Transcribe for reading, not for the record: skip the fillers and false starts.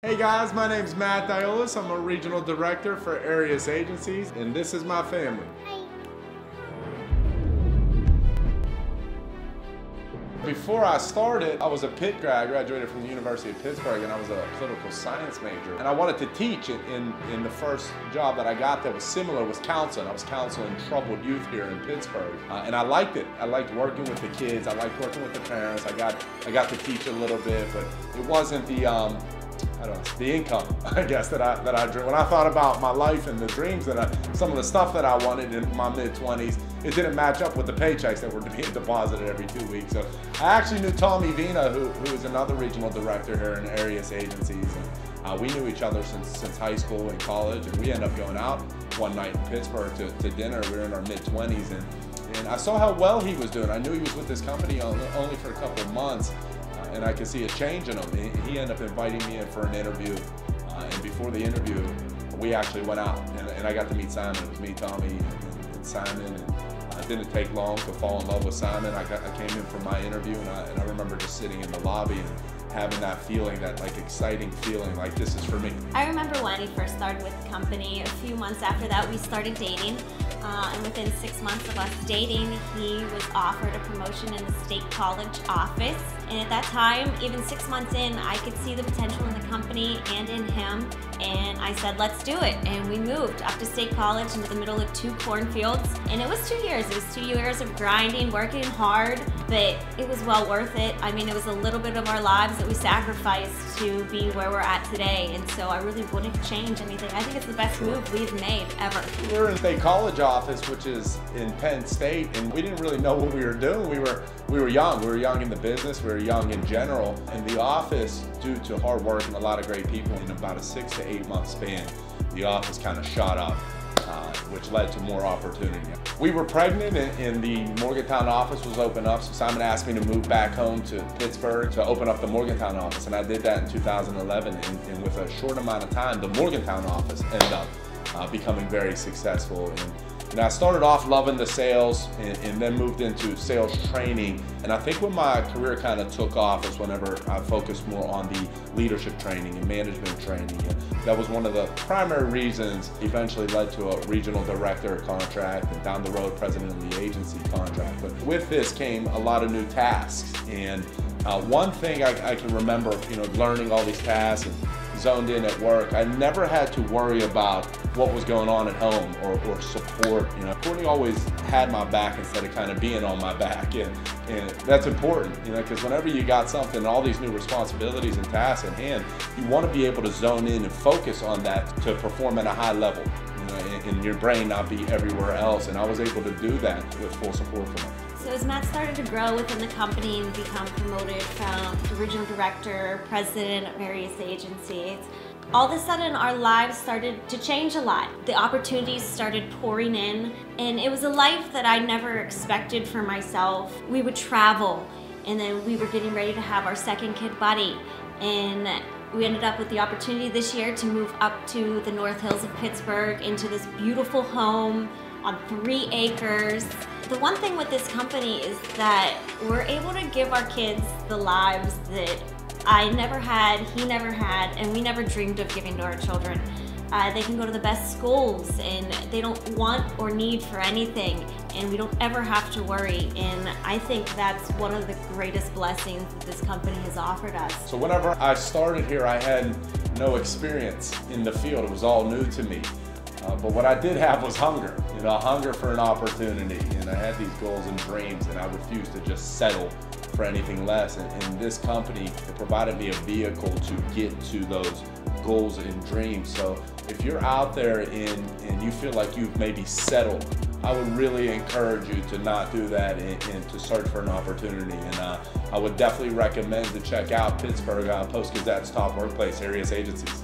Hey guys, my name's Matt Diulus. I'm a regional director for Arias Agencies, and this is my family. Hi. Before I started, I was a Pitt grad. I graduated from the University of Pittsburgh, and I was a political science major. And I wanted to teach in the first job that I got that was similar was counseling. I was counseling troubled youth here in Pittsburgh, and I liked it. I liked working with the kids. I liked working with the parents. I got to teach a little bit, but it wasn't the the income, I guess, that I drew. When I thought about my life and the dreams some of the stuff that I wanted in my mid-20s, it didn't match up with the paychecks that were being deposited every 2 weeks. So I actually knew Tommy Vina, who is another regional director here in Arias Agencies. And we knew each other since high school and college, and we ended up going out one night in Pittsburgh to dinner. We were in our mid-20s, and I saw how well he was doing. I knew he was with this company only for a couple of months. And I could see a change in him. He ended up inviting me in for an interview, and before the interview, we actually went out, and I got to meet Simon. It was me, Tommy, and Simon, and it didn't take long to fall in love with Simon. I came in for my interview, and I remember just sitting in the lobby and having that feeling, that like exciting feeling, like this is for me. I remember when he first started with the company. A few months after that, we started dating. And within 6 months of us dating, he was offered a promotion in the state college office. And at that time, even 6 months in, I could see the potential in the company and in him. And I said, let's do it. And we moved up to state college into the middle of 2 cornfields. And it was 2 years. It was 2 years of grinding, working hard, but it was well worth it. I mean, it was a little bit of our lives that we sacrificed to be where we're at today. And so I really wouldn't change anything. I think it's the best move we've made ever. We're in state college office, which is in Penn State, and we didn't really know what we were doing. We were young. We were young in the business. We were young in general. In the office, due to hard work and a lot of great people, in about a 6 to 8 month span, the office kind of shot up, which led to more opportunity. We were pregnant, and the Morgantown office was open up, so Simon asked me to move back home to Pittsburgh to open up the Morgantown office, and I did that in 2011, and with a short amount of time, the Morgantown office ended up becoming very successful. And I started off loving the sales, and then moved into sales training. And I think when my career kind of took off is whenever I focused more on the leadership training and management training. And that was one of the primary reasons eventually led to a regional director contract, and down the road president of the agency contract. But with this came a lot of new tasks. And one thing I can remember, learning all these tasks and zoned in at work, I never had to worry about what was going on at home or support. Courtney always had my back instead of kind of being on my back, and that's important, because whenever you got something, all these new responsibilities and tasks at hand, you want to be able to zone in and focus on that to perform at a high level, and your brain not be everywhere else. And I was able to do that with full support from him. So as Matt started to grow within the company and become promoted from regional director, president of various agencies, all of a sudden our lives started to change a lot. The opportunities started pouring in, and it was a life that I never expected for myself. We would travel, and then we were getting ready to have our second kid, Buddy, and we ended up with the opportunity this year to move up to the North Hills of Pittsburgh into this beautiful home on 3 acres. The one thing with this company is that we're able to give our kids the lives that I never had, he never had, and we never dreamed of giving to our children. They can go to the best schools, and they don't want or need for anything, and we don't ever have to worry. And I think that's one of the greatest blessings that this company has offered us. So whenever I started here, I had no experience in the field. It was all new to me. But what I did have was hunger, hunger for an opportunity. And I had these goals and dreams, and I refused to just settle for anything less. And this company, it provided me a vehicle to get to those goals and dreams. So if you're out there and you feel like you've maybe settled, I would really encourage you to not do that and to search for an opportunity. And I would definitely recommend to check out Pittsburgh Post-Gazette's top workplace, Arias Agencies.